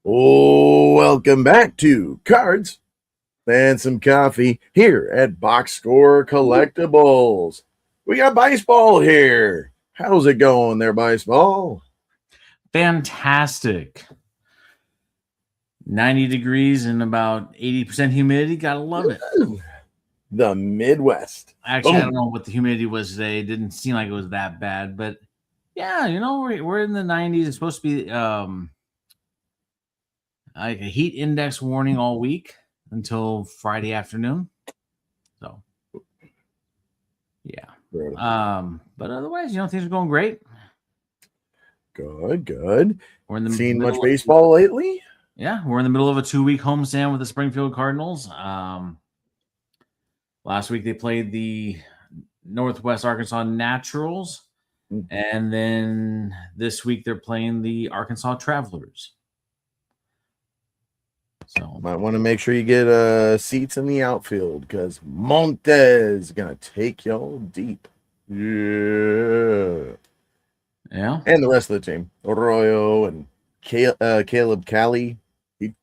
Oh, welcome back to Cards and some Coffee here at Box Score Collectibles. We got Bice Ball here. How's it going there, Bice Ball? Fantastic. 90 degrees and about 80% humidity. Gotta love it. The Midwest. Actually, I don't know what the humidity was today. It didn't seem like it was that bad, but yeah, we're in the 90s. It's supposed to be like a heat index warning all week until Friday afternoon. So yeah. But otherwise, things are going great. Good. We're in the Seen much baseball lately? Yeah, we're in the middle of a 2-week homestand with the Springfield Cardinals. Last week they played the Northwest Arkansas Naturals, and then this week they're playing the Arkansas Travelers. So might want to make sure you get seats in the outfield because Montes is gonna take y'all deep. Yeah. And the rest of the team, Arroyo and Caleb Cali, he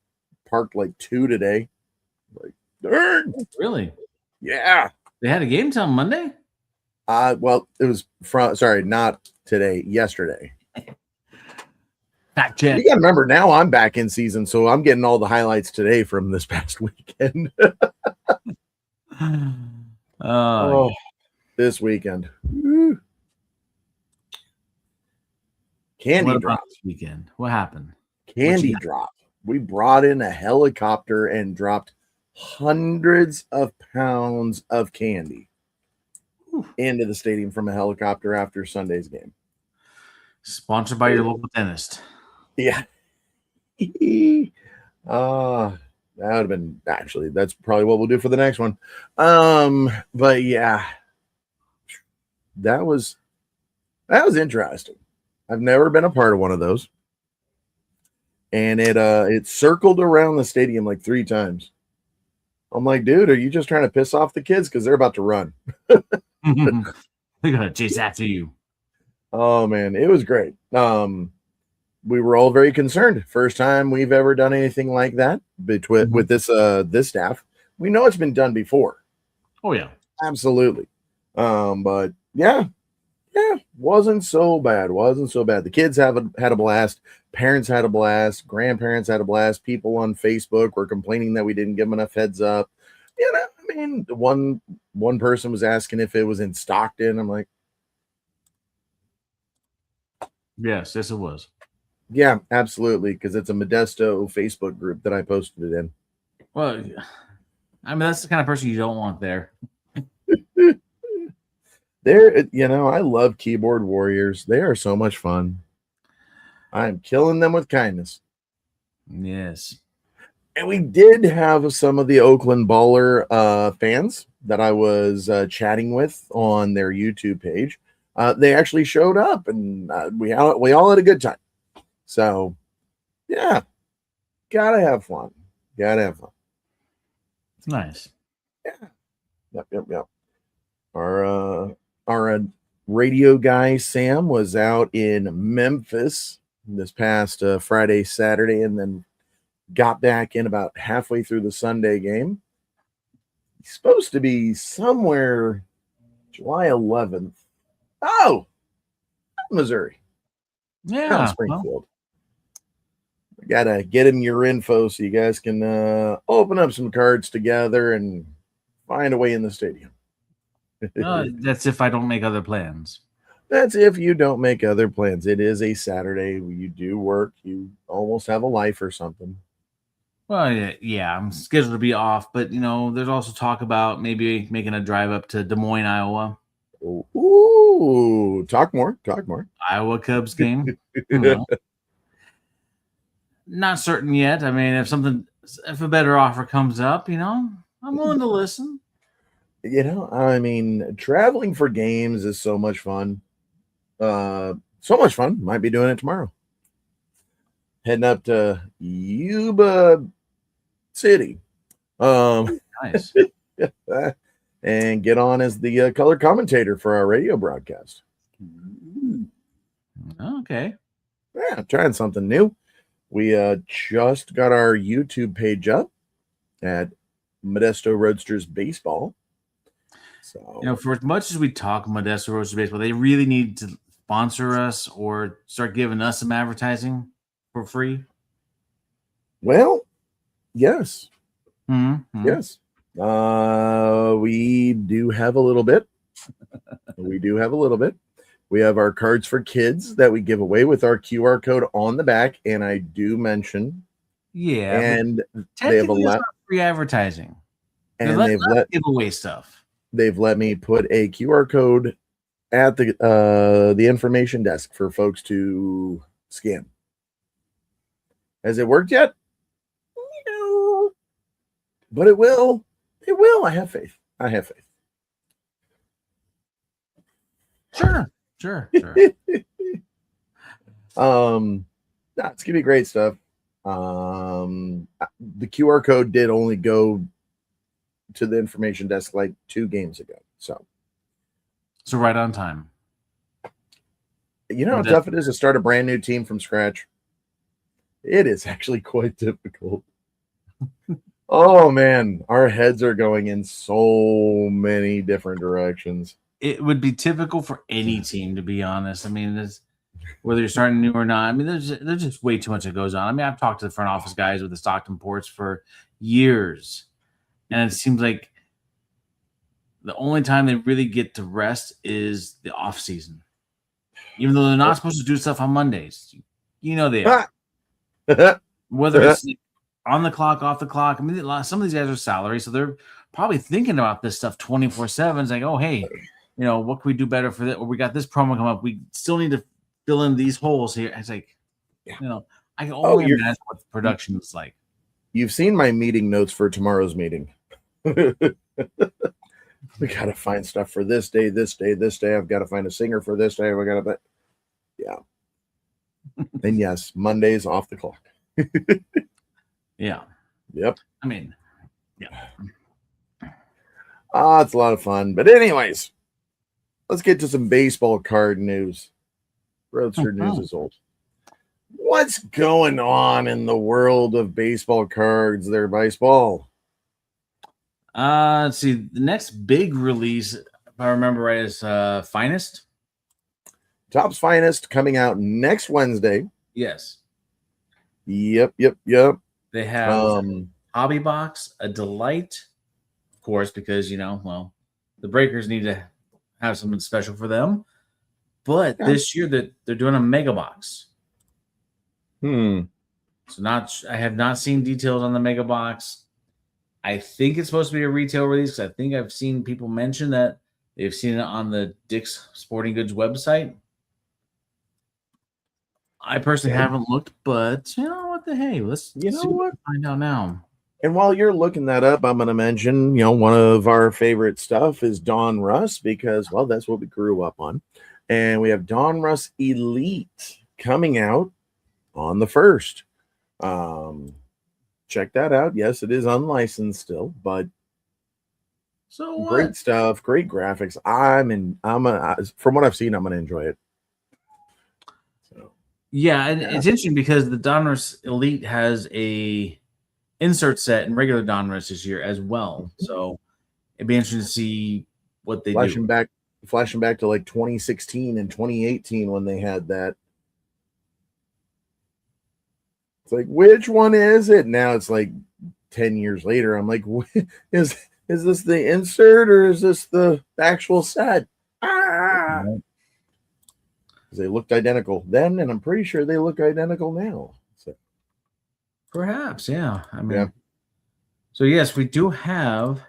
parked like 2 today. Like, darn. Really? Yeah. They had a game till Monday? Well, it was not today, yesterday. Fact check. You got to remember, now I'm back in season, so I'm getting all the highlights today from this past weekend. This weekend. Woo. Candy drop this weekend. What happened? Candy drop. We brought in a helicopter and dropped hundreds of pounds of candy into the stadium from a helicopter after Sunday's game. Sponsored by your local dentist. Yeah. That would have been that's probably what we'll do for the next one. But yeah, that was interesting. I've never been a part of one of those. And it circled around the stadium like 3 times. I'm like, dude, are you just trying to piss off the kids? Because they're about to run. They're going to chase after you. Oh, man, it was great. We were all very concerned. First time we've ever done anything like that with this staff. We know it's been done before. Oh, yeah. Absolutely. But, yeah, wasn't so bad. The kids had a blast. Parents had a blast. Grandparents had a blast. People on Facebook were complaining that we didn't give them enough heads up. I mean, one person was asking if it was in Stockton. I'm like, yes, it was. Yeah, absolutely, because it's a Modesto Facebook group that I posted it in. Well, I mean, that's the kind of person you don't want there. I love keyboard warriors. They are so much fun. I'm killing them with kindness. Yes. And we did have some of the Oakland Baller fans that I was chatting with on their YouTube page. They actually showed up, and we all had a good time. So, yeah, gotta have fun. Nice. Yeah. Yep. Our radio guy Sam was out in Memphis this past Friday, Saturday, and then got back in about halfway through the Sunday game. He's supposed to be somewhere July 11th. Oh, Missouri. Yeah. Springfield. I gotta get him your info so you guys can open up some cards together and find a way in the stadium. That's if I don't make other plans. That's if you don't make other plans. It is a Saturday. You do work. You almost have a life or something. Well, yeah, I'm scheduled to be off, but there's also talk about maybe making a drive up to Des Moines, Iowa. Ooh, talk more. Iowa Cubs game. Not certain yet. I mean, if a better offer comes up, I'm willing to listen. I mean, traveling for games is so much fun. Might be doing it tomorrow. Heading up to Yuba City. Nice. And get on as the color commentator for our radio broadcast. Okay. Yeah, trying something new. We just got our YouTube page up at Modesto Roadsters Baseball. So, for as much as we talk Modesto Roadsters Baseball, they really need to sponsor us or start giving us some advertising for free. well, yes. Mm-hmm. Yes. We do have a little bit. We do have a little bit. We have our cards for kids that we give away with our QR code on the back, and I do mention. Yeah, and they have it's not free advertising. And they've let give away stuff. They've let me put a QR code at the information desk for folks to scan. Has it worked yet? No. But it will. It will. I have faith. Sure. It's gonna be great stuff. The QR code did only go to the information desk like 2 games ago. So right on time. You know how tough it is to start a brand new team from scratch? It is actually quite difficult. Oh man, our heads are going in so many different directions. It would be typical for any team, to be honest. I mean, whether you're starting new or not. I mean, there's just way too much that goes on. I mean, I've talked to the front office guys with the Stockton Ports for years, and it seems like the only time they really get to rest is the off season. Even though they're not supposed to do stuff on Mondays, they are. Whether it's on the clock, off the clock. I mean, some of these guys are salary, so they're probably thinking about this stuff 24/7. It's like, oh, hey, what can we do better for that? Or we got this promo come up. We still need to fill in these holes here. It's like, I can only imagine what the production is like. You've seen my meeting notes for tomorrow's meeting. We got to find stuff for this day. I've got to find a singer for this day. Yeah. And yes, Monday's off the clock. Yeah. Yep. I mean, yeah. It's a lot of fun. But anyways, let's get to some baseball card news. Roadster news is old. What's going on in the world of baseball cards there, Baseball? Let's see. The next big release, if I remember right, is Finest. Topps Finest coming out next Wednesday. Yes. Yep. They have Hobby Box, a delight, of course, because the Breakers need to have something special for them. But this year they're doing a mega box. So I have not seen details on the mega box. I think it's supposed to be a retail release because I think I've seen people mention that they've seen it on the Dick's Sporting Goods website. I personally haven't looked, but what the hey, let's find out now. And while you're looking that up, I'm going to mention, one of our favorite stuff is Don Russ because, that's what we grew up on. And we have Don Russ Elite coming out on the 1st. Check that out. Yes, it is unlicensed still, but great stuff, great graphics. From what I've seen, I'm going to enjoy it. Yeah, and it's interesting because the Donruss Elite has a insert set and regular Donruss this year as well. So it'd be interesting to see what they do. Flashing back to like 2016 and 2018 when they had that. It's like, which one is it? Now it's like 10 years later. I'm like, is this the insert or is this the actual set? They looked identical then, and I'm pretty sure they look identical now. So. Perhaps, yeah. I mean, so yes, we do have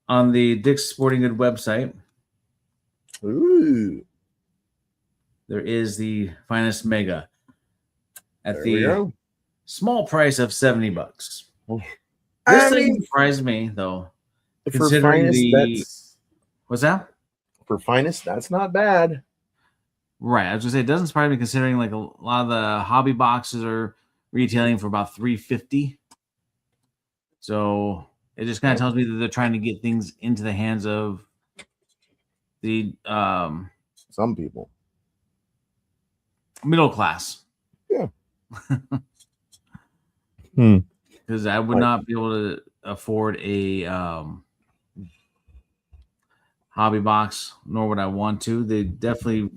on the Dick's Sporting Goods website. Ooh. There is the Finest Mega at the small price of $70. This doesn't surprise me, though. Considering what's that? For Finest, that's not bad. Right. I was going to say, it doesn't surprise me considering like a lot of the hobby boxes are retailing for about $350. So it just kind of tells me that they're trying to get things into the hands of the Some people. middle class. Yeah. Because I would not be able to afford a hobby box, nor would I want to. They definitely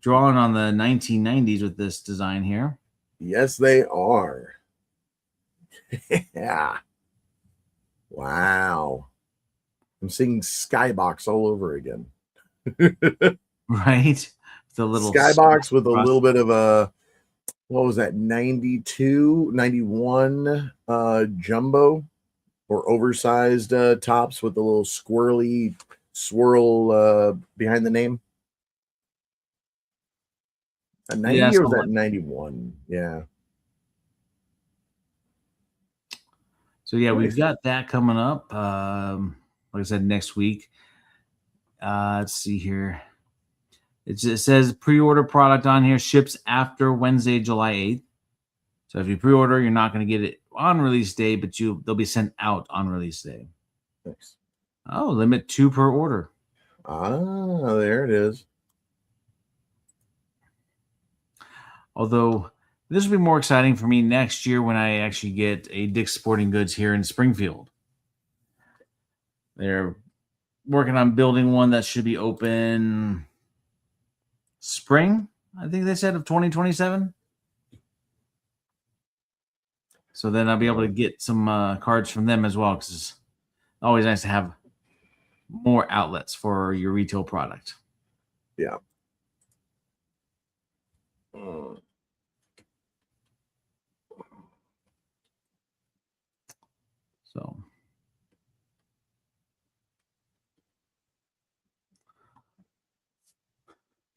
drawing on the 1990s with this design here. Yes, they are. Yeah. Wow. I'm seeing Skybox all over again. Right? The little Skybox with a cross. little bit of a, what was that, 92, 91 jumbo or oversized tops with a little squirrely swirl behind the name. A 90 Yeah, or was something that like- 91? Yeah. So yeah, we've Nice. got that coming up. Like I said, next week. Let's see here. It says pre-order product on here ships after Wednesday, July 8th. So if you pre-order, you're not going to get it on release day, but they'll be sent out on release day. Nice. Oh, limit 2 per order. Ah, there it is. Although this will be more exciting for me next year when I actually get a Dick's Sporting Goods here in Springfield. They're working on building one that should be open spring, I think they said, of 2027. So then I'll be able to get some cards from them as well, because it's always nice to have more outlets for your retail product. Yeah. So,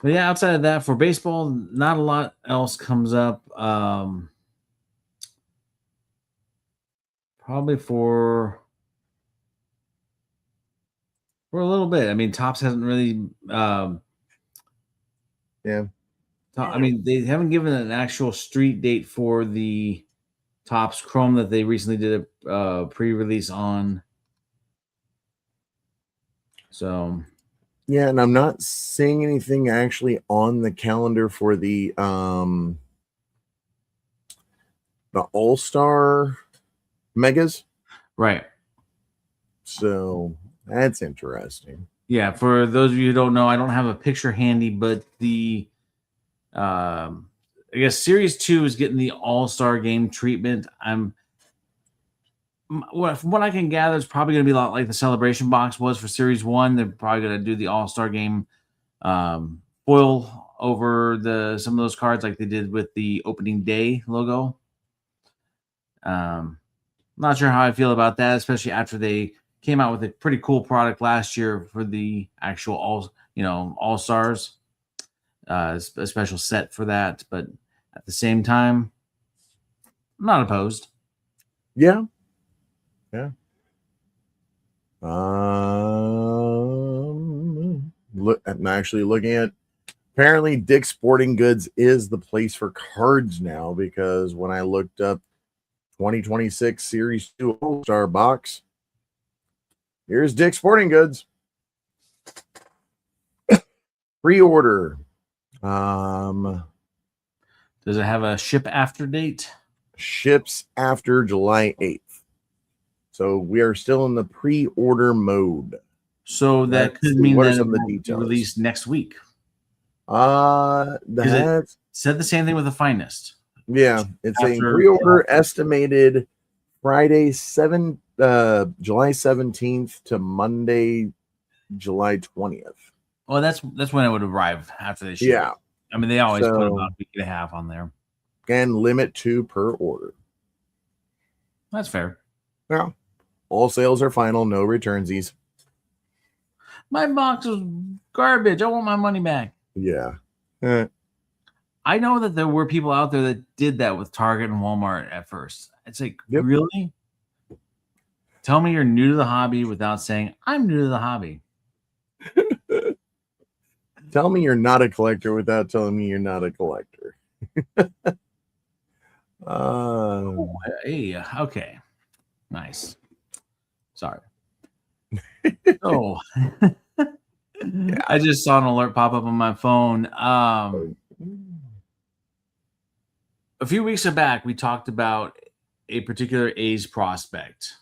but yeah, outside of that, for baseball, not a lot else comes up. Probably for a little bit. I mean, Topps hasn't really. Yeah. I mean, they haven't given an actual street date for the Topps Chrome that they recently did a pre-release on. So Yeah, and I'm not seeing anything actually on the calendar for the All-Star Megas. right. So that's interesting. Yeah, for those of you who don't know, I don't have a picture handy, but the I guess Series 2 is getting the All-Star Game treatment. From what I can gather, it's probably going to be a lot like the Celebration box was for Series 1. They're probably going to do the All-Star Game foil over some of those cards like they did with the opening day logo. Not sure how I feel about that, especially after they came out with a pretty cool product last year for the actual All-Stars. A special set for that, but at the same time, I'm not opposed. Yeah. Look, I'm actually looking at. Apparently, Dick's Sporting Goods is the place for cards now, because when I looked up 2026 Series 2 All-Star box, here's Dick's Sporting Goods. Pre-order. Does it have a ship after date? Ships after July 8th. So we are still in the pre-order mode. So that could mean what are that some of the it will be details? released next week. That Said the same thing with the Finest. yeah, it's saying After- pre-order estimated Friday July 17th to Monday, July 20th. Well, that's when it would arrive after they ship. Yeah. I mean, they always put So- about a week and a half on there. And limit 2 per order. That's fair. Yeah. All sales are final, no returnsies. My box is garbage. I want my money back. Yeah. I know that there were people out there that did that with Target and Walmart at first. It's like, Yep. Really? Tell me you're new to the hobby without saying, I'm new to the hobby. Tell me you're not a collector without telling me you're not a collector. Hey, okay. Nice. Sorry. So, I just saw an alert pop up on my phone. A few weeks back, we talked about a particular A's prospect.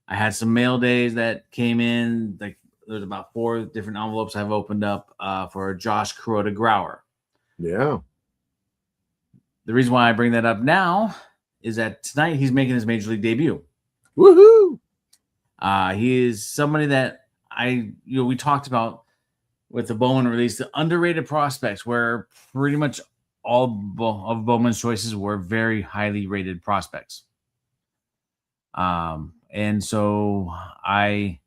I had some mail days that came in. Like there's about 4 different envelopes I've opened up for Josh Kuroda Grauer. Yeah. The reason why I bring that up now is that tonight he's making his major league debut. Woohoo! He is somebody that we talked about with the Bowman release, the underrated prospects, where pretty much all of Bowman's choices were very highly rated prospects. And so I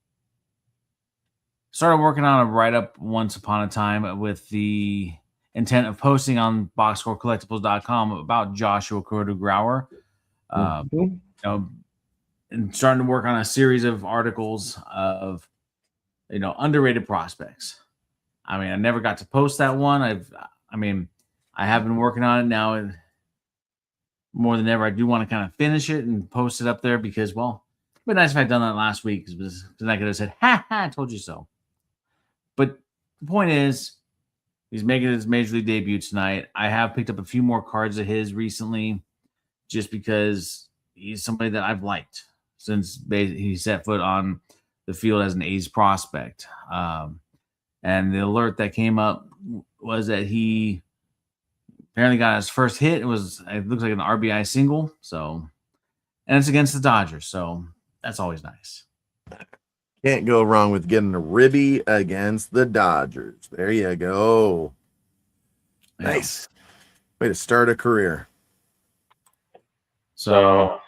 started working on a write-up once upon a time with the intent of posting on boxscorecollectibles.com about Joshua Kuroda Grauer. And starting to work on a series of articles of, underrated prospects. I mean, I never got to post that one. I have been working on it now more than ever. I do want to kind of finish it and post it up there because, well, it'd be nice if I'd done that last week because then I could have said, ha, I told you so. But the point is, he's making his major league debut tonight. I have picked up a few more cards of his recently just because he's somebody that I've liked since he set foot on the field as an A's prospect. And the alert that came up was that he apparently got his first hit. It looks like an RBI single. So, and it's against the Dodgers. So that's always nice. Can't go wrong with getting a ribby against the Dodgers. There you go. Yeah. Nice. Way to start a career. So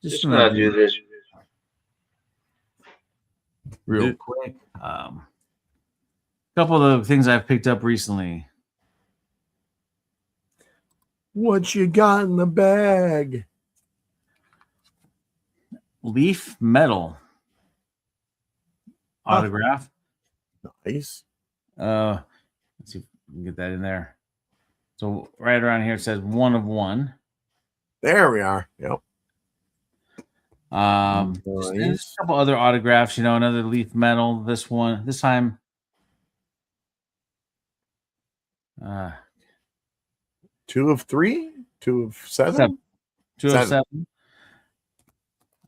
just gonna do this real quick. A couple of the things I've picked up recently. What you got in the bag? Leaf metal autograph. Nice. Let's see if we can get that in there. So right around here it says 1 of 1. There we are. Yep. There's a couple other autographs, another leaf metal. This time 2 of 3, 2 of 7. 2 of 7.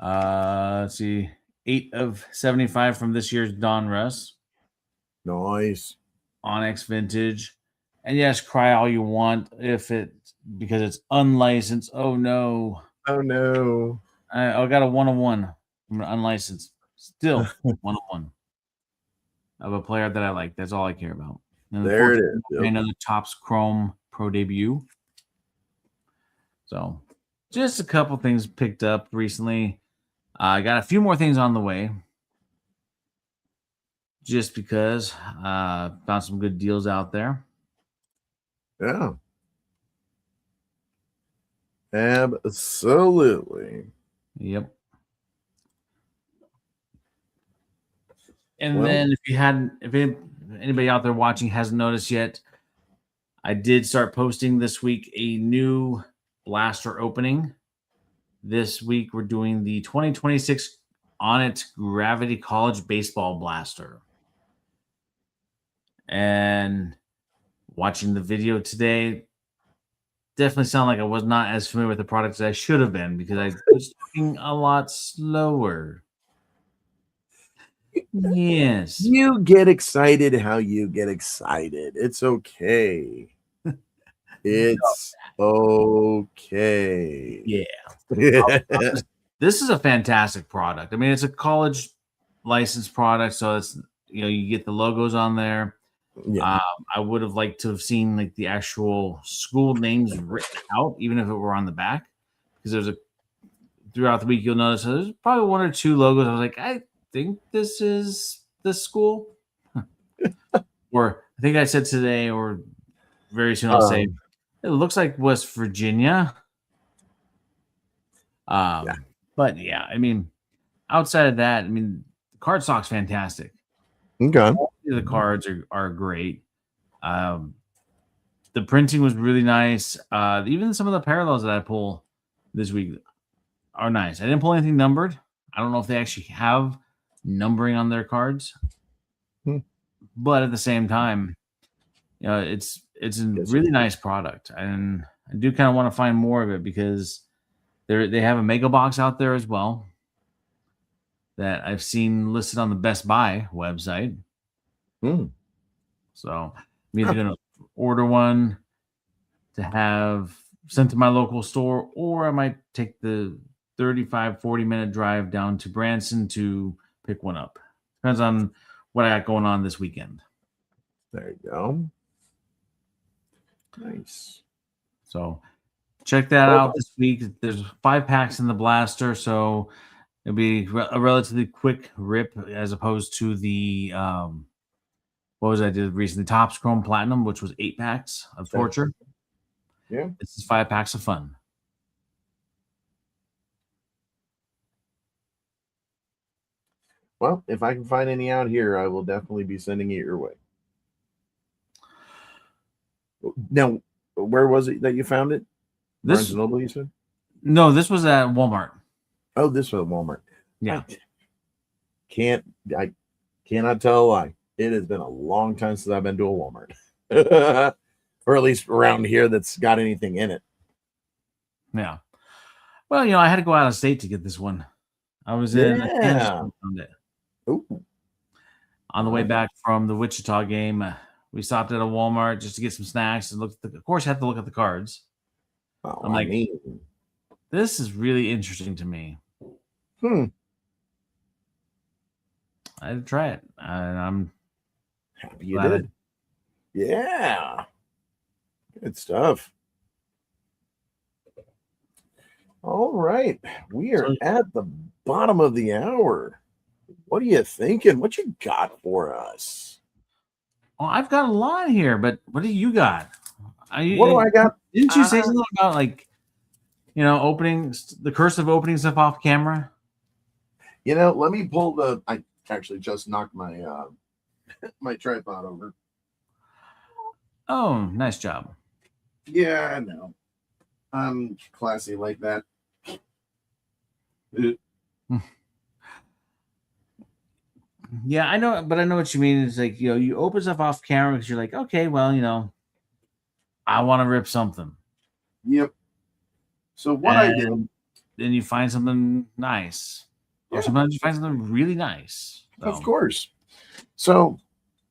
Let's see, 8 of 75 from this year's Donruss. Nice. Onyx vintage. And yes, cry all you want because it's unlicensed. Oh no. Oh no. I got a 1 of 1 from an unlicensed. Still 1 of 1 of a player that I like. That's all I care about. And there it is. Yep. Another Topps Chrome Pro debut. So just a couple things picked up recently. I got a few more things on the way. Just because found some good deals out there. Yeah. Absolutely. Yep. And then if anybody out there watching hasn't noticed yet, I did start posting this week a new blaster opening. This week we're doing the 2026 Onnit Gravity College Baseball Blaster. And watching the video today, definitely sound like I was not as familiar with the product as I should have been because I was talking a lot slower. Yes. You get excited how you get excited. It's okay. It's okay. Yeah. This is a fantastic product. I mean, it's a college licensed product, so it's you get the logos on there. Yeah. I would have liked to have seen like the actual school names written out, even if it were on the back, because throughout the week you'll notice there's probably 1 or 2 logos. I was like, I think this is this school, or I think I said today, or very soon I'll say it looks like West Virginia. But yeah, I mean, outside of that, I mean, the card stock's fantastic. Okay. The cards are great. The printing was really nice. Even some of the parallels that I pull this week are nice. I didn't pull anything numbered. I don't know if they actually have numbering on their cards. but at the same time, it's a really nice product, and I do kind of want to find more of it because they have a mega box out there as well that I've seen listed on the Best Buy website. So I'm either going to order one to have sent to my local store, or I might take the 35-40 minute drive down to Branson to pick one up. Depends on what I got going on this weekend. There you go. Nice. So check that out this week. There's 5 packs in the blaster, so it'll be a relatively quick rip as opposed to the what was I did recently? Topps Chrome Platinum, which was 8 packs of torture. Yeah. This is 5 packs of fun. Well, if I can find any out here, I will definitely be sending it your way. Now, where was it that you found it? Barnes & Noble, you said? No, this was at Walmart. Oh, this was at Walmart. Yeah. I cannot tell a lie. It has been a long time since I've been to a Walmart. Or at least around here that's got anything in it. Yeah. Well, I had to go out of state to get this one. I was in Kansas when I found it. Ooh. On the way back from the Wichita game, we stopped at a Walmart just to get some snacks and look. Of course, I had to look at the cards. Oh, I'm like, this is really interesting to me. I had to try it, and I'm happy you did. Yeah, good stuff. All right, we are at the bottom of the hour. What are you thinking? What you got for us? Well, I've got a lot here, but what do you got? What do I got? Didn't you say something about opening the curse of opening stuff off camera? Let me pull the. I actually just knocked my my tripod over. Oh, nice job. Yeah, I know. I'm classy like that. Yeah, I know, but I know what you mean. It's like, you open stuff off camera because you're like, okay, well, I want to rip something. Yep. So what I did. Then you find something nice. Or sometimes you find something really nice. So. Of course. So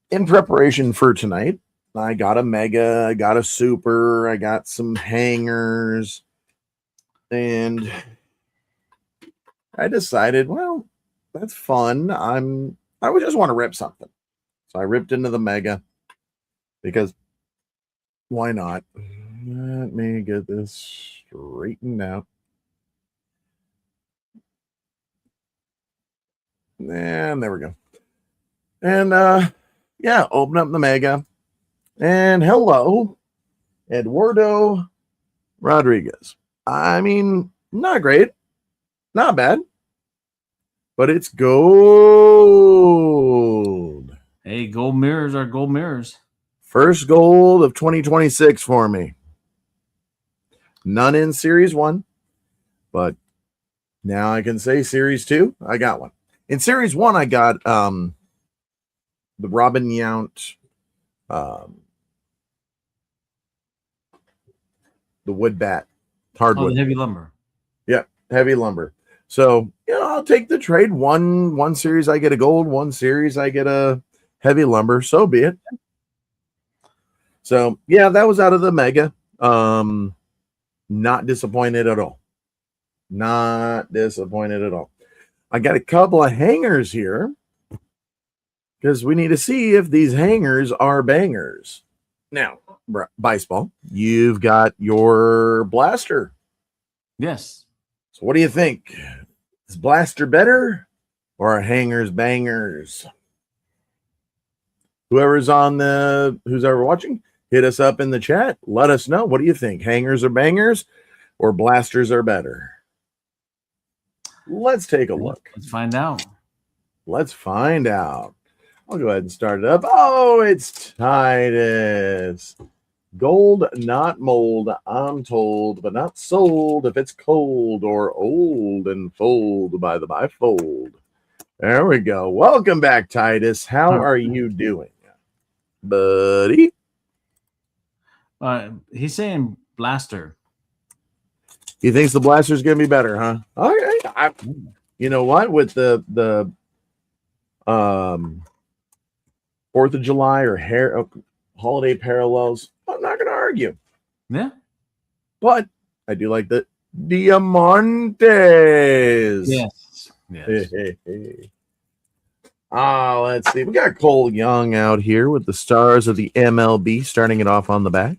in preparation for tonight, I got a mega, I got a super, I got some hangers, and I decided, well, that's fun. I would just want to rip something. So I ripped into the mega because why not? Let me get this straightened out. And there we go. And open up the mega. And hello, Eduardo Rodriguez. I mean, not great, not bad, but it's gold. Hey, gold mirrors are gold mirrors. First gold of 2026 for me. None in Series 1, but now I can say Series 2, I got one. In Series 1, I got the Robin Yount, the wood bat, hardwood. Oh, the heavy lumber. Yeah, heavy lumber. So, I'll take the trade. One series I get a gold, one series I get a heavy lumber. So be it. So, yeah, that was out of the mega. Not disappointed at all. Not disappointed at all. I got a couple of hangers here because we need to see if these hangers are bangers. Now, Bice Ball, you've got your blaster. Yes. So what do you think? Is blaster better or hangers bangers? Who's ever watching, hit us up in the chat. Let us know. What do you think? Hangers are bangers or blasters are better? Let's take a look. Let's find out. I'll go ahead and start it up. Oh, it's Titus. Gold, not mold, I'm told, but not sold if it's cold or old and fold by the bifold. There we go. Welcome back, Titus. How are you doing? buddy. He's saying blaster. He thinks the blaster's going to be better, huh? Okay. You know what? With the 4th of July or holiday parallels, I'm not going to argue. Yeah. But I do like the Diamantes. Yes. Let's see. We got Cole Young out here with the stars of the MLB starting it off on the back.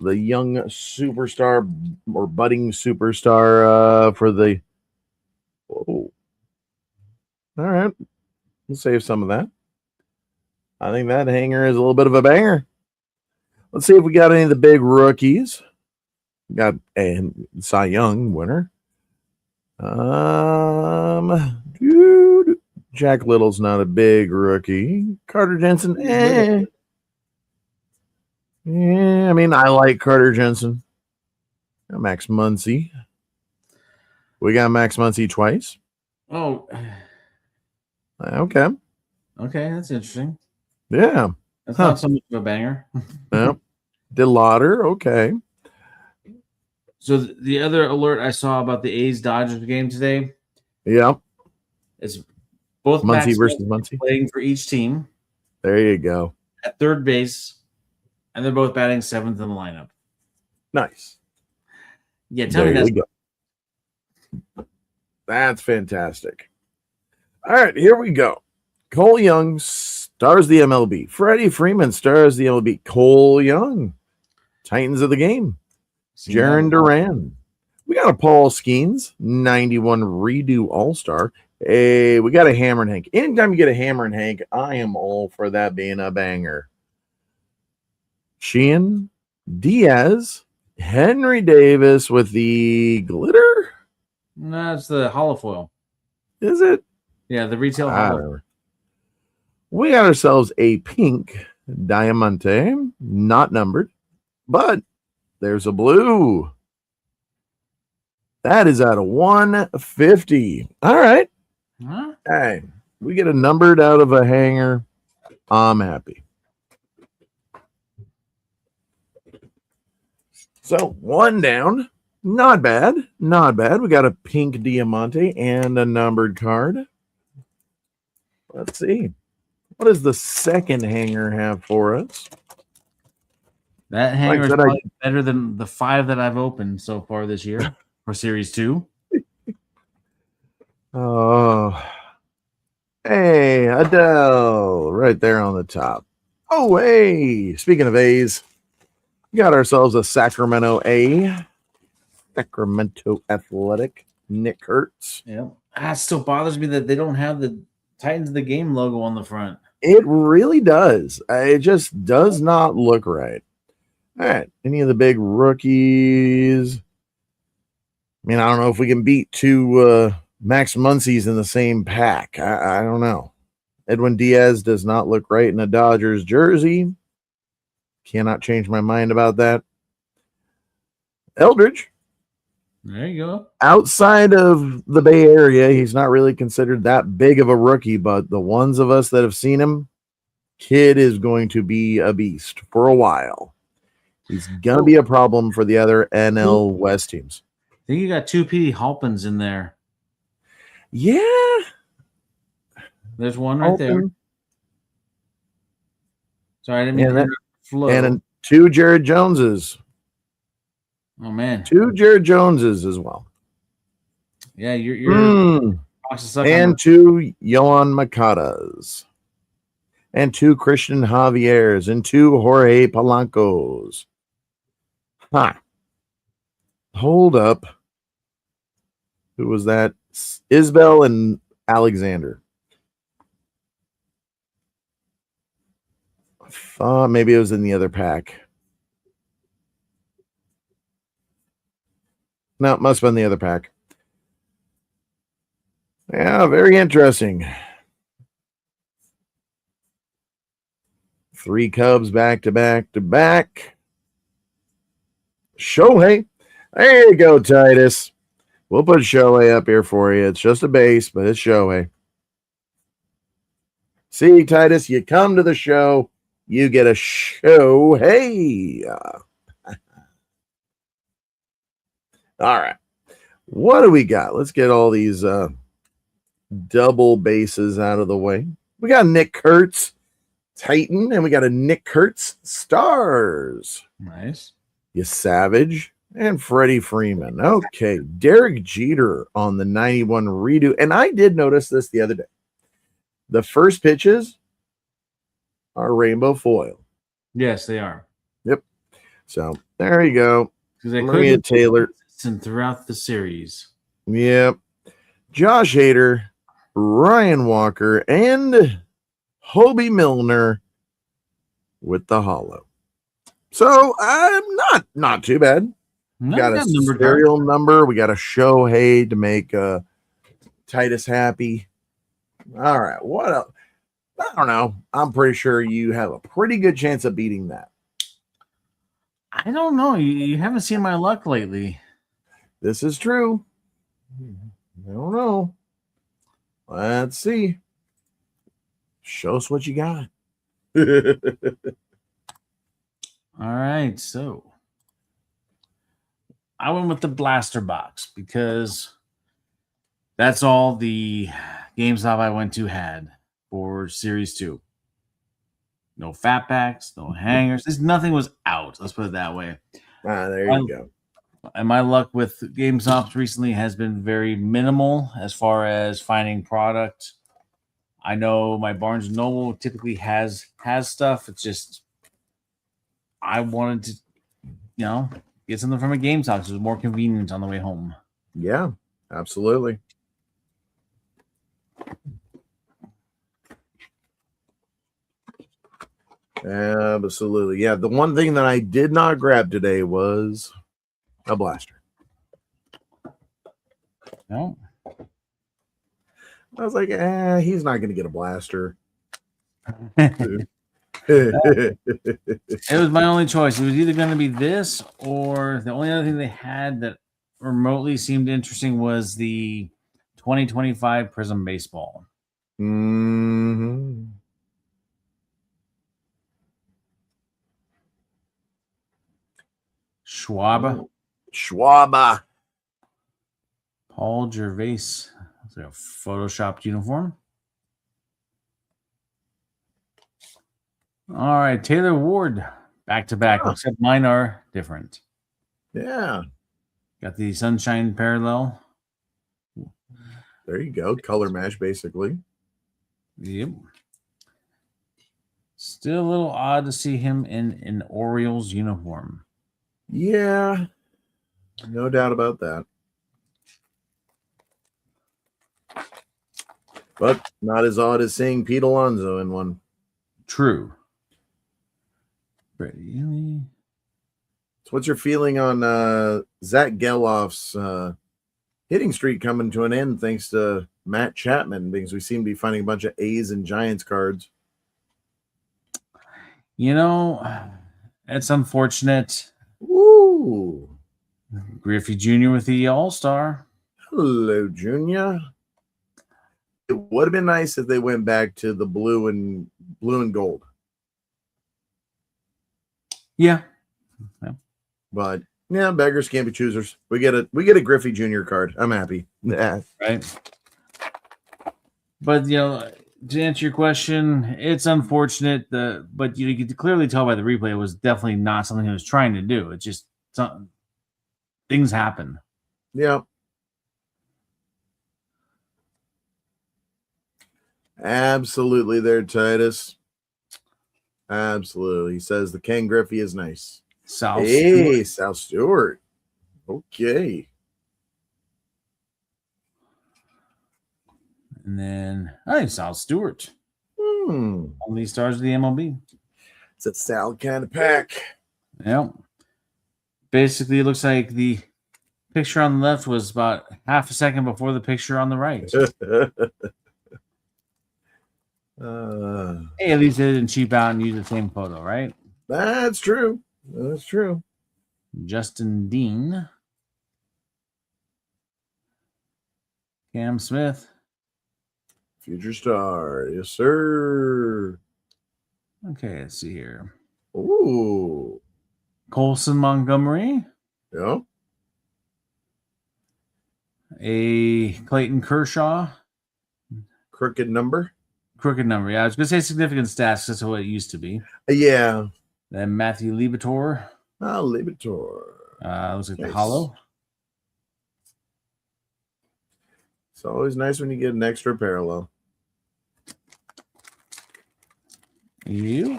The young superstar or budding superstar for the. Whoa. All right. We'll save some of that. I think that hanger is a little bit of a banger. Let's see if we got any of the big rookies. We got a Cy Young winner. Dude, Jack Little's not a big rookie. Carter Jensen, Yeah, I mean, I like Carter Jensen. Max Muncy. We got Max Muncy twice. Oh. Okay. Okay, that's interesting. Yeah. That's not so much of a banger. Yep. DeLauder, okay. So the other alert I saw about the A's Dodgers game today. Yeah. Is both Muncy versus Muncy playing for each team. There you go. At third base, and they're both batting 7th in the lineup. Nice. Yeah, tell me that. That's fantastic. All right, here we go. Cole Young stars the MLB. Freddie Freeman stars the MLB. Cole Young, Titans of the game. Jaron Duran. We got a Paul Skeens, 91 redo All-Star. Hey, we got a Hammer and Hank. Anytime you get a Hammer and Hank, I am all for that being a banger. Sheehan, Diaz, Henry Davis with the glitter. No, it's the holofoil. Is it? Yeah, the retail holo. We got ourselves a pink Diamante, not numbered, but there's a blue. That is out of 150. All right. Huh? Hey, we get a numbered out of a hanger. I'm happy. So one down. Not bad. Not bad. We got a pink Diamante and a numbered card. Let's see. What does the second hanger have for us? That hanger is probably better than the 5 that I've opened so far this year for Series 2. Oh, hey, Adele, right there on the top. Oh, hey, speaking of A's, we got ourselves a Sacramento Athletic, Nick Kurtz. Yeah, it still bothers me that they don't have the Titans of the Game logo on the front. It really does. It just does not look right. All right, any of the big rookies? I mean, I don't know if we can beat two Max Muncy's in the same pack. I don't know. Edwin Diaz does not look right in a Dodgers jersey. Cannot change my mind about that. Eldridge. There you go. Outside of the Bay Area, he's not really considered that big of a rookie, but the ones of us that have seen him, kid is going to be a beast for a while. He's going to be a problem for the other NL West teams. I think you got 2 Petey Halpins in there. Yeah. There's one right there. Sorry, I didn't mean to flow. And 2 Jared Joneses. Oh, man. 2 Jared Joneses as well. Yeah, you're and 2 Yohan Makadas. And 2 Christian Javier's. And 2 Jorge Polancos. Huh. Hold up. Who was that? Isbell and Alexander. Maybe it was in the other pack. No, it must have been the other pack. Yeah, very interesting. 3 Cubs back to back to back. Shohei. There you go, Titus. We'll put Shohei up here for you. It's just a base, but it's Shohei. See, Titus, you come to the show, you get a show. Hey. All right. What do we got? Let's get all these double bases out of the way. We got Nick Kurtz, Titan, and we got a Nick Kurtz Stars. Nice. You Savage and Freddie Freeman. Okay. Derek Jeter on the 91 redo. And I did notice this the other day. The first pitches are rainbow foil. Yes, they are. Yep. So there you go. Maria Taylor. Throughout the series. Yep. Josh Hader, Ryan Walker, and Hobie Milner with the hollow. So I'm not too bad. No, Got a serial number. We got a Shohei to make Titus happy. All right. What else? I don't know. I'm pretty sure you have a pretty good chance of beating that. I don't know. You haven't seen my luck lately. This is true. I don't know. Let's see. Show us what you got. All right. So I went with the blaster box because that's all the GameStop I went to had for Series 2. No fat packs, no hangers. Nothing was out. Let's put it that way. There you go. And my luck with GameStop recently has been very minimal as far as finding product. I know my Barnes & Noble typically has stuff. It's just I wanted to, get something from a GameStop. So it was more convenient on the way home. Yeah, absolutely. Absolutely. Yeah, the one thing that I did not grab today was a blaster. No. I was like, he's not going to get a blaster. It was my only choice. It was either going to be this or the only other thing they had that remotely seemed interesting was the 2025 Prism Baseball. Mm-hmm. Schwab. Paul Gervais. That's a photoshopped uniform. All right, Taylor Ward, back to back, except mine are different. Yeah. Got the Sunshine Parallel. There you go. Color match, basically. Yep. Still a little odd to see him in an Orioles uniform. Yeah. No doubt about that. But not as odd as seeing Pete Alonso in one. True. Really? So what's your feeling on Zach Gelof's hitting streak coming to an end thanks to Matt Chapman? Because we seem to be finding a bunch of A's and Giants cards. It's unfortunate. Ooh. Griffey Jr. with the All-Star. Hello, Junior. It would have been nice if they went back to the blue and gold. Yeah. But yeah, beggars can't be choosers. We get a Griffey Jr. card. I'm happy. Right. But to answer your question, it's unfortunate. But you could clearly tell by the replay it was definitely not something he was trying to do. It's just things happen. Yeah. Absolutely there, Titus. Absolutely. He says the Ken Griffey is nice. South Stewart. Okay. And then South Stewart. On these stars of the MLB. It's a Sal kind of pack. Yep. Basically, it looks like the picture on the left was about half a second before the picture on the right. Hey, at least they didn't cheap out and use the same photo, right? That's true. That's true. Justin Dean. Cam Smith. Future star. Yes, sir. Okay, let's see here. Ooh. Colson Montgomery. Yeah. A Clayton Kershaw. Crooked number. Crooked number. Yeah, I was going to say significant stats. That's what it used to be. Yeah. Then Matthew Libator. Libator. Looks like Nice. the hollow. It's always nice when you get an extra parallel. You.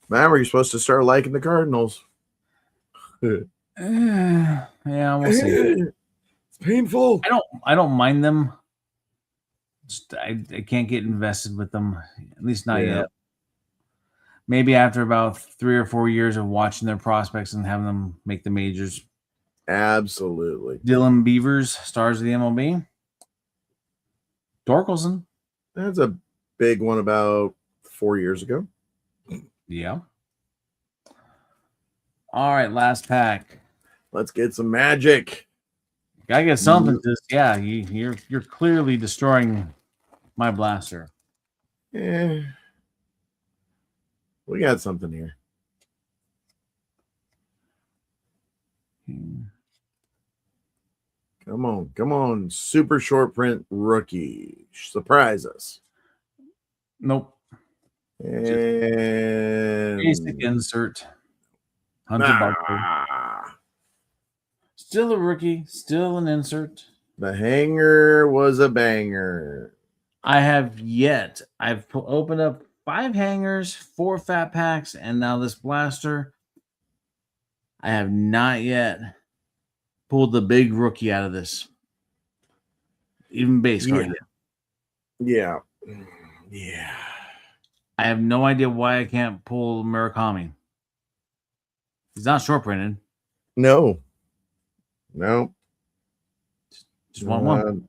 Man, were you supposed to start liking the Cardinals? Yeah, we'll see. It's painful. I don't mind them. Just, I can't get invested with them, at least not yet. Maybe after about 3 or 4 years of watching their prospects and having them make the majors. Absolutely. Dylan Beavers, stars of the MLB. Torkelson. That's a big one about 4 years ago. Yeah. All right, last pack. Let's get some magic. Gotta get something. Yeah, you're clearly destroying my blaster. Yeah. We got something here. Come on. Super short print rookie. Surprise us. Nope. And Basic insert. Hunter Barker. Still a rookie. Still an insert. The hanger was a banger. I've opened up 5 hangers, 4 fat packs, and now this blaster. I have not yet pulled the big rookie out of this. Even base card yet. Yeah. Yeah. I have no idea why I can't pull Murakami. He's not short printed. No. Just want one.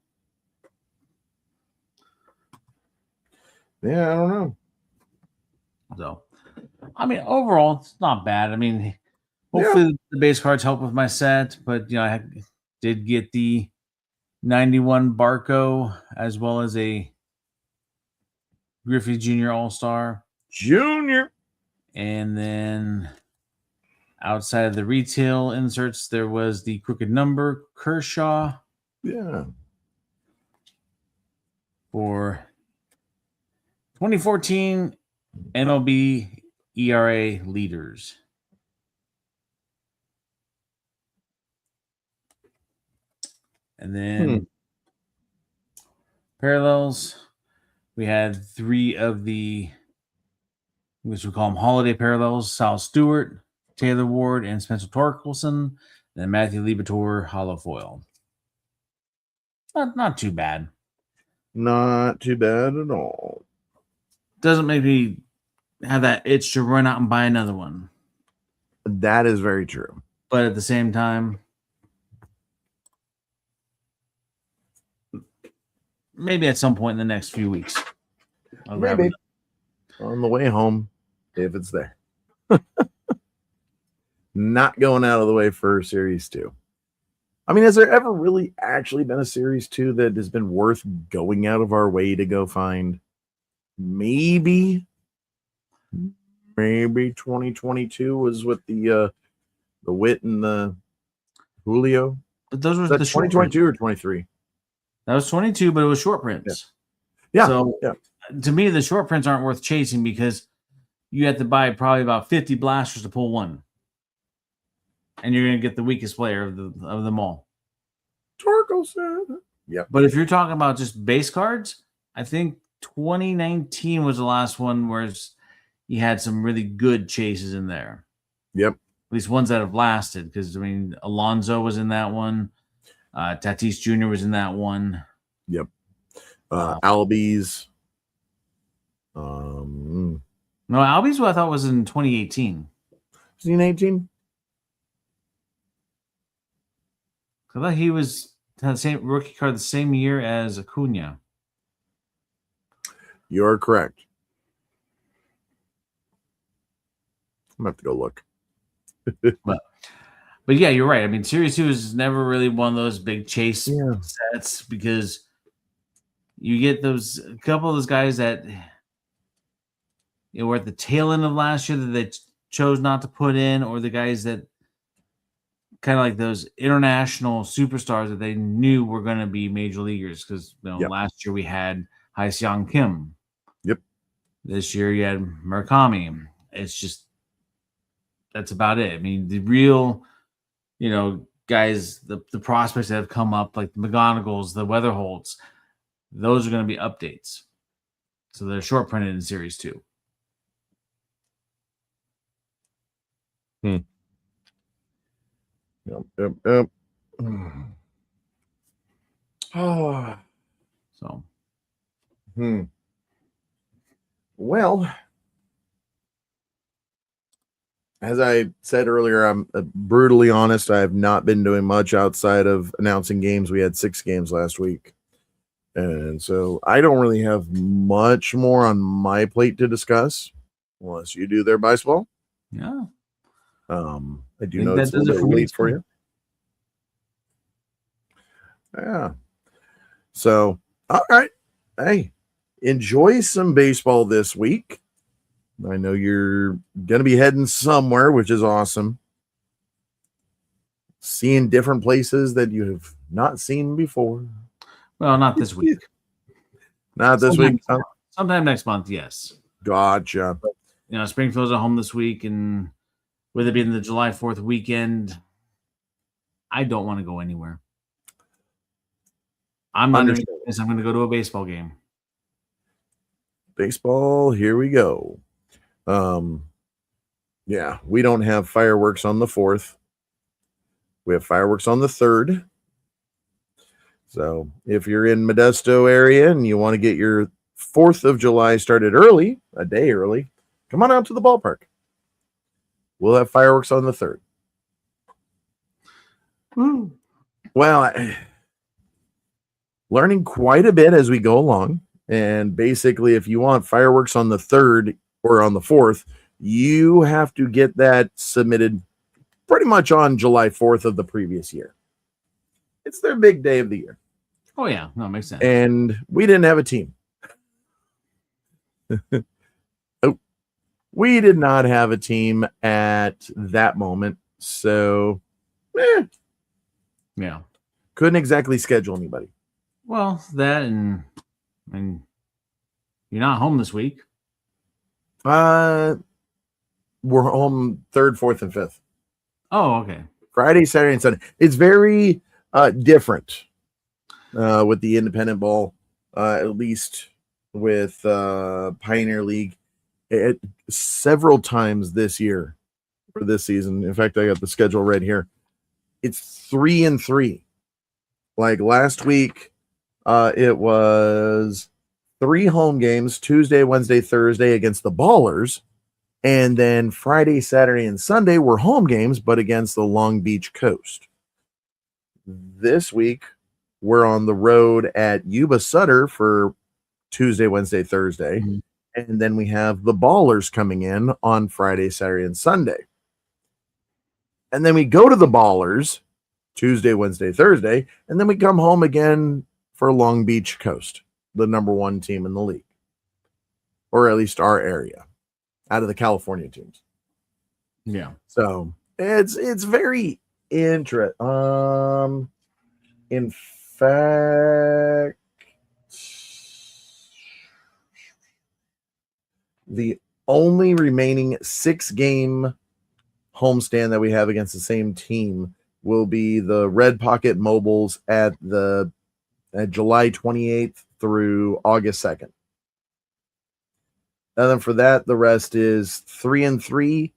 Yeah, I don't know. So, I mean, overall, it's not bad. I mean, hopefully the base cards help with my set, but I did get the 91 Barco as well as a Griffey Jr. All-Star. Junior. And then outside of the retail inserts, there was the crooked number Kershaw. Yeah. For 2014 MLB ERA leaders. And then parallels, we had 3 of the, which we call them holiday parallels: Sal Stewart, Taylor Ward, and Spencer Torkelson. Then Matthew Libator hollow foil. Not too bad. Not too bad at all. Doesn't make me have that itch to run out and buy another one. That is very true. But at the same time, maybe at some point in the next few weeks. Maybe on the way home, if it's there. Not going out of the way for Series 2. I mean, has there ever really actually been a Series 2 that has been worth going out of our way to go find? Maybe 2022 was with the Witt and the Julio. But those were the 2022 or 23. That was 22, but it was short prints. Yeah. So to me, the short prints aren't worth chasing because you have to buy probably about 50 blasters to pull one, and you're going to get the weakest player of them all. Torkelson. Yeah. But if you're talking about just base cards, I think 2019 was the last one where you had some really good chases in there. Yep. At least ones that have lasted, because I mean, Alonso was in that one. Tatis Jr. was in that one. Yep. Albies. No, Albies, I thought was in 2018. Was he in 18? I thought he had the same rookie card the same year as Acuna. You're correct. I'm gonna have to go look. But yeah, you're right. I mean, Series 2 is never really one of those big chase sets because you get a couple of those guys that were at the tail end of last year that they chose not to put in, or the guys that kind of like those international superstars that they knew were going to be major leaguers. Because last year we had Hyseong Kim. Yep. This year you had Murakami. It's just that's about it. I mean, the real, guys, the prospects that have come up, like the McGonagalls, the Weatherholts, those are going to be updates. So they're short printed in Series 2. Yep. Oh. So. Well, as I said earlier, I'm brutally honest. I have not been doing much outside of announcing games. We had 6 games last week. And so I don't really have much more on my plate to discuss, unless you do their baseball. Yeah. I do know it's a little bit late for you. Yeah. So, all right. Hey, enjoy some baseball this week. I know you're going to be heading somewhere, which is awesome. Seeing different places that you have not seen before. Well, not this week. Not this week. Sometime next month, yes. Gotcha. But, Springfield's at home this week, and with it being the July 4th weekend, I don't want to go anywhere. I'm not going to do this. I'm going to go to a baseball game. Baseball, here we go. Yeah, we don't have fireworks on the 4th. We have fireworks on the 3rd. So if you're in Modesto area and you want to get your 4th of July started early, a day early, come on out to the ballpark. We'll have fireworks on the 3rd. Woo. Well, learning quite a bit as we go along. And basically, if you want fireworks on the 3rd or on the 4th, you have to get that submitted pretty much on July 4th of the previous year. It's their big day of the year. Oh, yeah. No, it makes sense. And we didn't have a team. We did not have a team at that moment. So, yeah. Couldn't exactly schedule anybody. Well, that and you're not home this week. We're home 3rd, 4th, and 5th. Oh, okay. Friday, Saturday, and Sunday. It's very different with the independent ball, at least with Pioneer League. Several times this year for this season. In fact, I got the schedule right here. It's 3-3. Like last week, it was 3 home games, Tuesday, Wednesday, Thursday against the Ballers. And then Friday, Saturday, and Sunday were home games, but against the Long Beach Coast. This week, we're on the road at Yuba Sutter for Tuesday, Wednesday, Thursday. Mm-hmm. And then we have the Ballers coming in on Friday, Saturday, and Sunday. And then we go to the Ballers Tuesday, Wednesday, Thursday. And then we come home again for Long Beach Coast, the number 1 team in the league. Or at least our area, out of the California teams. Yeah. So it's very interesting. In fact, the only remaining 6-game homestand that we have against the same team will be the Red Pocket Mobiles at July 28th through August 2nd. And then for that, the rest is 3-3.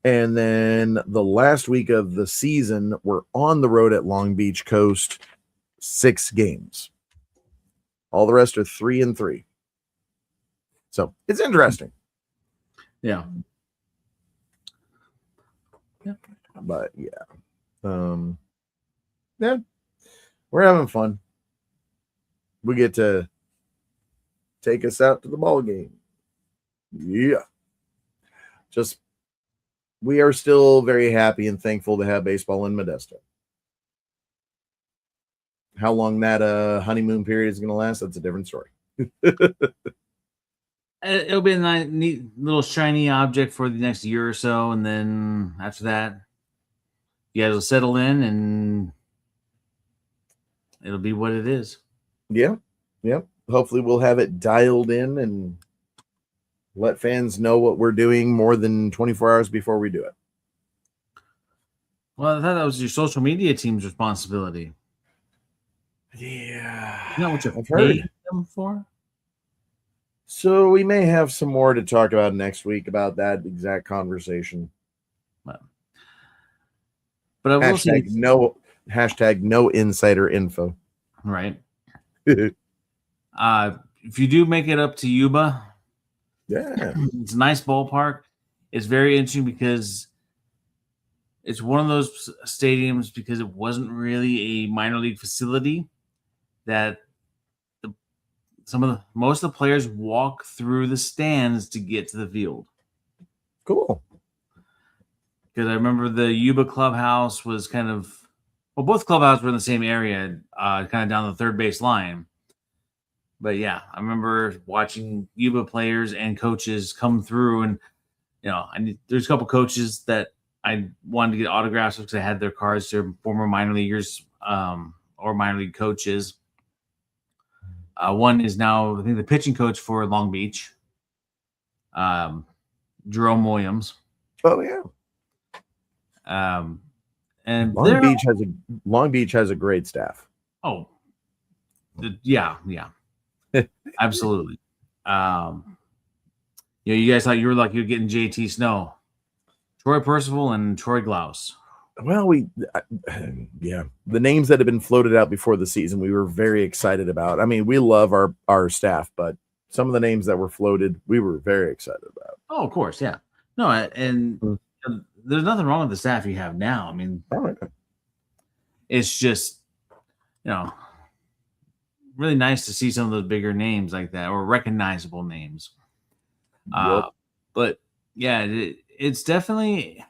And then the last week of the season, we're on the road at Long Beach Coast, 6 games. All the rest are 3-3. So it's interesting. Yeah. But yeah. Yeah. We're having fun. We get to take us out to the ball game. Yeah. We are still very happy and thankful to have baseball in Modesto. How long that honeymoon period is going to last, that's a different story. It'll be a nice, neat little shiny object for the next year or so, and then after that, you guys will settle in, and it'll be what it is. Yeah. Hopefully we'll have it dialed in and let fans know what we're doing more than 24 hours before we do it. Well, I thought that was your social media team's responsibility. Yeah. You know what you're I've heard. paying them for? So we may have some more to talk about next week about that exact conversation. But I will say, hashtag no insider info. right. If you do make it up to Yuba, Yeah, it's a nice ballpark. It's very interesting because it's one of those stadiums, because it wasn't really a minor league facility, that most of the players walk through the stands to get to the field. cool. Because I remember the Yuba clubhouse was both clubhouses were in the same area, kind of down the third base line. But yeah, I remember watching Yuba players and coaches come through, and there's a couple coaches that I wanted to get autographs because I had their cards. They're former minor leaguers or minor league coaches. One is now, I think, the pitching coach for Long Beach, Jerome Williams. Oh yeah. And Long Beach has a great staff. Oh, yeah, absolutely. You guys thought you were getting JT Snow, Troy Percival, and Troy Glaus. Well, the names that have been floated out before the season, we were very excited about. I mean, we love our staff, but some of the names that were floated, we were very excited about. Oh, of course, yeah. No, and there's nothing wrong with the staff you have now. I mean, it's just, really nice to see some of those bigger names like that, or recognizable names. Yep. But yeah, it's definitely.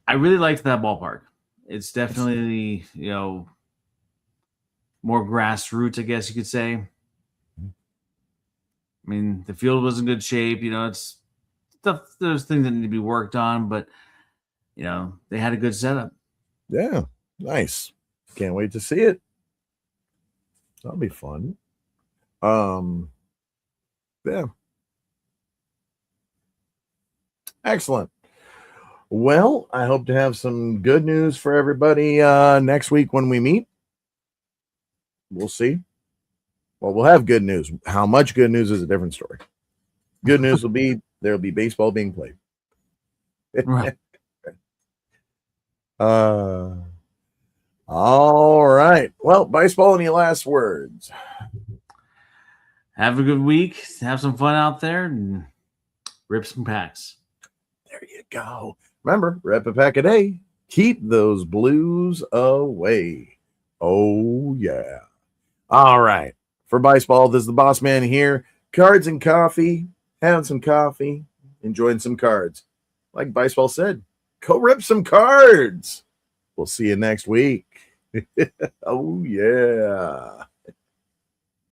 I really liked that ballpark. It's definitely, more grassroots, I guess you could say. I mean, the field was in good shape. It's stuff. There's things that need to be worked on, but they had a good setup. Yeah, nice. Can't wait to see it. That'll be fun. Yeah. Excellent. Well, I hope to have some good news for everybody next week when we meet. We'll see. Well, we'll have good news. How much good news is a different story. Good news will be there'll be baseball being played. Right. All right. Well, baseball, any last words? Have a good week. Have some fun out there and rip some packs. There you go. Remember, rip a pack a day. Keep those blues away. Oh, yeah. All right. For baseball, this is the boss man here. Cards and coffee. Having some coffee. Enjoying some cards. Like baseball said, go rip some cards. We'll see you next week. Oh, yeah.